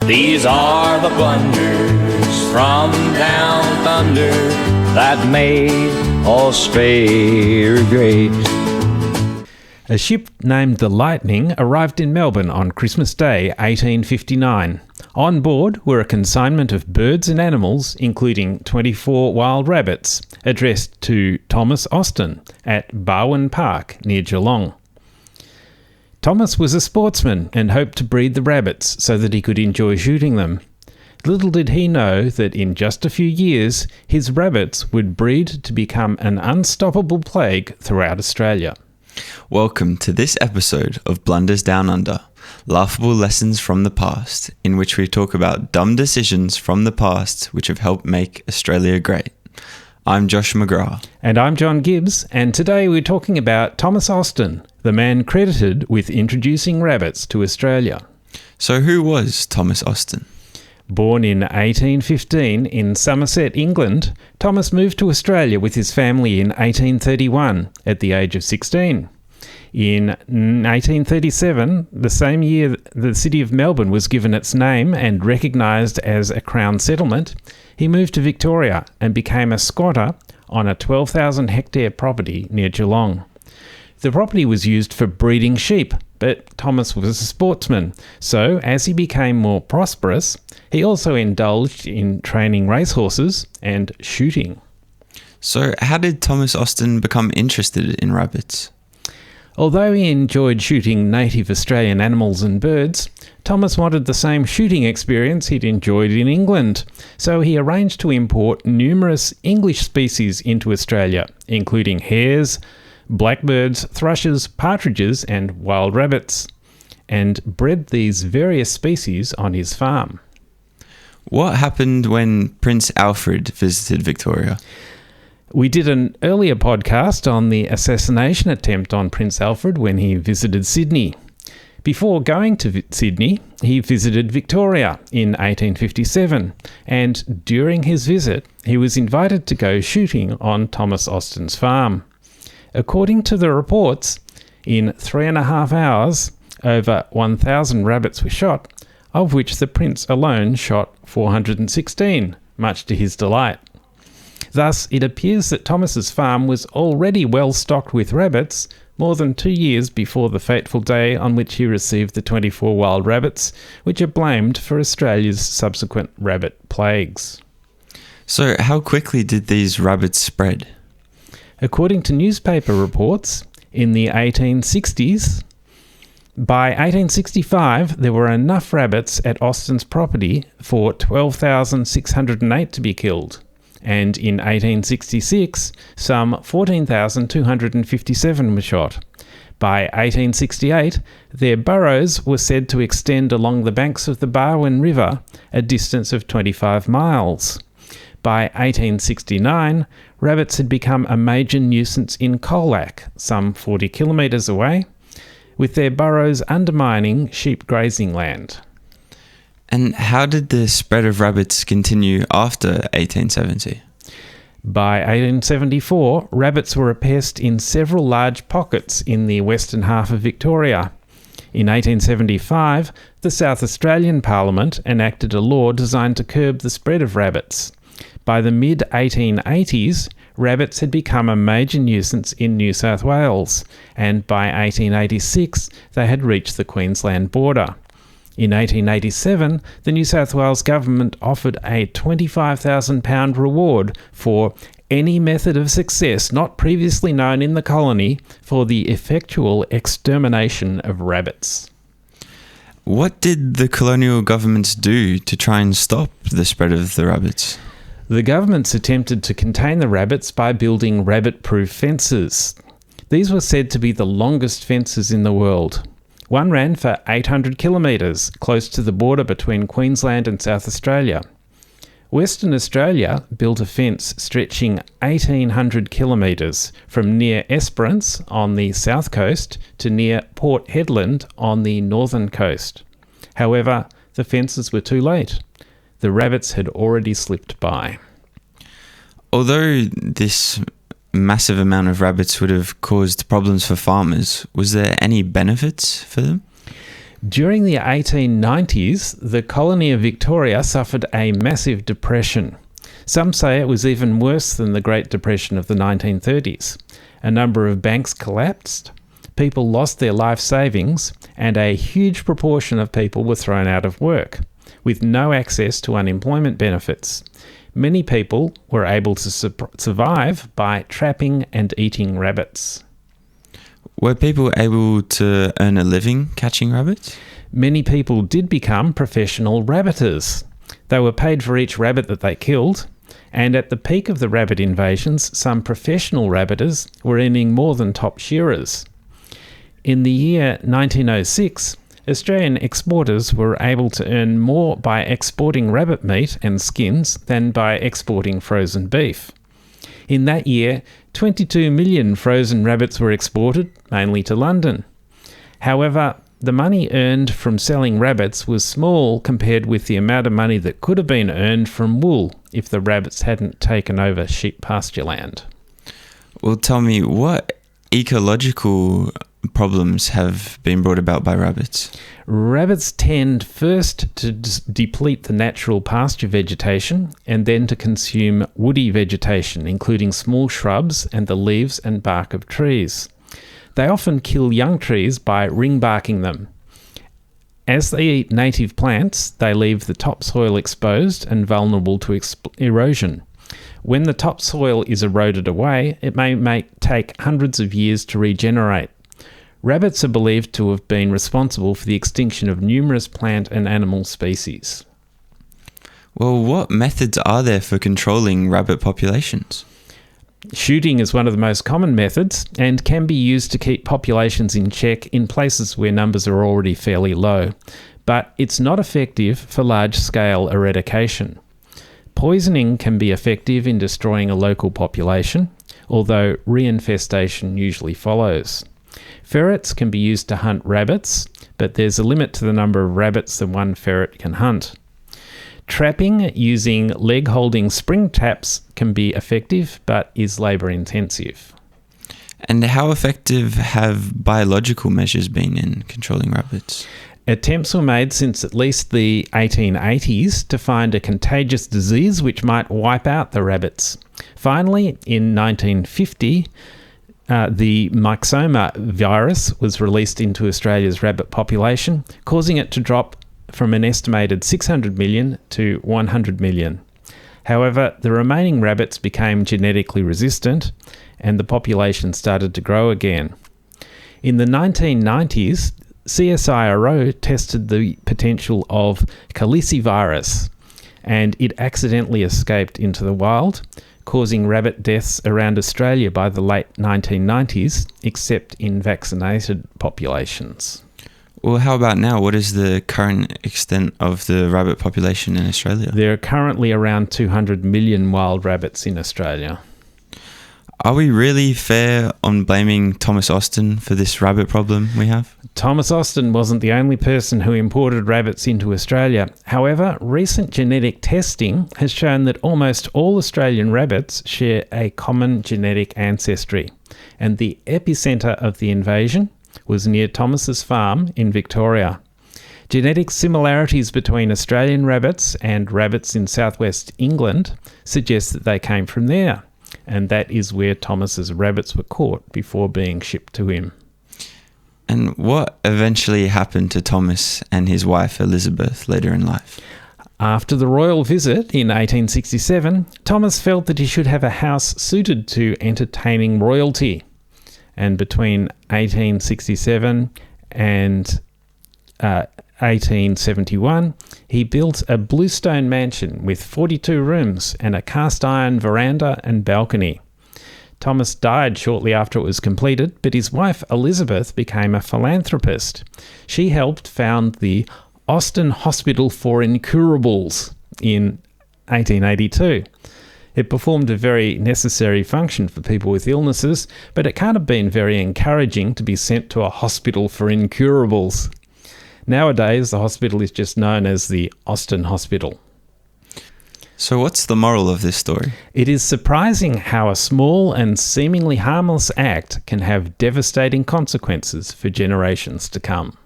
These are the blunders from down thunder that made Australia great. A ship named the Lightning arrived in Melbourne on Christmas Day 1859. On board were a consignment of birds and animals, including 24 wild rabbits, addressed to Thomas Austin at Barwon Park near Geelong. Thomas was a sportsman and hoped to breed the rabbits so that he could enjoy shooting them. Little did he know that in just a few years, his rabbits would breed to become an unstoppable plague throughout Australia. Welcome to this episode of Blunders Down Under, laughable lessons from the past, in which we talk about dumb decisions from the past which have helped make Australia great. I'm Josh McGrath. And I'm John Gibbs, and today we're talking about Thomas Austin, the man credited with introducing rabbits to Australia. So who was Thomas Austin? Born in 1815 in Somerset, England, Thomas moved to Australia with his family in 1831 at the age of 16. In 1837, the same year the city of Melbourne was given its name and recognised as a Crown settlement, he moved to Victoria and became a squatter on a 12,000-hectare property near Geelong. The property was used for breeding sheep, but Thomas was a sportsman, so as he became more prosperous, he also indulged in training racehorses and shooting. So how did Thomas Austin become interested in rabbits? Although he enjoyed shooting native Australian animals and birds, Thomas wanted the same shooting experience he'd enjoyed in England, so he arranged to import numerous English species into Australia, including hares, blackbirds, thrushes, partridges and wild rabbits, and bred these various species on his farm. What happened when Prince Alfred visited Victoria? We did an earlier podcast on the assassination attempt on Prince Alfred when he visited Sydney. Before going to Sydney, he visited Victoria in 1857, and during his visit, he was invited to go shooting on Thomas Austin's farm. According to the reports, in 3.5 hours, over 1,000 rabbits were shot, of which the prince alone shot 416, much to his delight. Thus, it appears that Thomas's farm was already well stocked with rabbits more than 2 years before the fateful day on which he received the 24 wild rabbits, which are blamed for Australia's subsequent rabbit plagues. So how quickly did these rabbits spread? According to newspaper reports, in the 1860s, by 1865 there were enough rabbits at Austin's property for 12,608 to be killed, and in 1866 some 14,257 were shot. By 1868 their burrows were said to extend along the banks of the Barwon River, a distance of 25 miles. By 1869, rabbits had become a major nuisance in Colac, some 40 kilometres away, with their burrows undermining sheep grazing land. And how did the spread of rabbits continue after 1870? By 1874, rabbits were a pest in several large pockets in the western half of Victoria. In 1875, the South Australian Parliament enacted a law designed to curb the spread of rabbits. By the mid-1880s, rabbits had become a major nuisance in New South Wales, and by 1886 they had reached the Queensland border. In 1887, the New South Wales government offered a £25,000 reward for any method of success not previously known in the colony for the effectual extermination of rabbits. What did the colonial governments do to try and stop the spread of the rabbits? The governments attempted to contain the rabbits by building rabbit-proof fences. These were said to be the longest fences in the world. One ran for 800 kilometres, close to the border between Queensland and South Australia. Western Australia built a fence stretching 1,800 kilometres from near Esperance on the south coast to near Port Hedland on the northern coast. However, the fences were too late. The rabbits had already slipped by. Although this massive amount of rabbits would have caused problems for farmers, was there any benefits for them? During the 1890s, the colony of Victoria suffered a massive depression. Some say it was even worse than the Great Depression of the 1930s. A number of banks collapsed, people lost their life savings, and a huge proportion of people were thrown out of work, with no access to unemployment benefits. Many people were able to survive by trapping and eating rabbits. Were people able to earn a living catching rabbits? Many people did become professional rabbiters. They were paid for each rabbit that they killed, and at the peak of the rabbit invasions, some professional rabbiters were earning more than top shearers. In the year 1906, Australian exporters were able to earn more by exporting rabbit meat and skins than by exporting frozen beef. In that year, 22 million frozen rabbits were exported, mainly to London. However, the money earned from selling rabbits was small compared with the amount of money that could have been earned from wool if the rabbits hadn't taken over sheep pasture land. Well, tell me, what ecological problems have been brought about by rabbits? Rabbits tend first to deplete the natural pasture vegetation and then to consume woody vegetation, including small shrubs and the leaves and bark of trees. They often kill young trees by ring-barking them. As they eat native plants, they leave the topsoil exposed and vulnerable to erosion. When the topsoil is eroded away, it may take hundreds of years to regenerate. Rabbits are believed to have been responsible for the extinction of numerous plant and animal species. Well, what methods are there for controlling rabbit populations? Shooting is one of the most common methods and can be used to keep populations in check in places where numbers are already fairly low, but it's not effective for large-scale eradication. Poisoning can be effective in destroying a local population, although reinfestation usually follows. Ferrets can be used to hunt rabbits, but there's a limit to the number of rabbits that one ferret can hunt. Trapping using leg-holding spring traps can be effective, but is labour-intensive. And how effective have biological measures been in controlling rabbits? Attempts were made since at least the 1880s to find a contagious disease which might wipe out the rabbits. Finally, in 1950, the myxoma virus was released into Australia's rabbit population, causing it to drop from an estimated 600 million to 100 million. However, the remaining rabbits became genetically resistant and the population started to grow again. In the 1990s, CSIRO tested the potential of calicivirus, and it accidentally escaped into the wild, causing rabbit deaths around Australia by the late 1990s, except in vaccinated populations. Well, how about now? What is the current extent of the rabbit population in Australia? There are currently around 200 million wild rabbits in Australia. Are we really fair on blaming Thomas Austin for this rabbit problem we have? Thomas Austin wasn't the only person who imported rabbits into Australia. However, recent genetic testing has shown that almost all Australian rabbits share a common genetic ancestry, and the epicentre of the invasion was near Thomas's farm in Victoria. Genetic similarities between Australian rabbits and rabbits in southwest England suggest that they came from there, and that is where Thomas's rabbits were caught before being shipped to him. And what eventually happened to Thomas and his wife Elizabeth later in life? After the royal visit in 1867, Thomas felt that he should have a house suited to entertaining royalty. And between 1867 and 1871, he built a bluestone mansion with 42 rooms and a cast-iron veranda and balcony. Thomas died shortly after it was completed, but his wife Elizabeth became a philanthropist. She helped found the Austin Hospital for Incurables in 1882. It performed a very necessary function for people with illnesses, but it can't have been very encouraging to be sent to a hospital for incurables. Nowadays, the hospital is just known as the Austin Hospital. So what's the moral of this story? It is surprising how a small and seemingly harmless act can have devastating consequences for generations to come.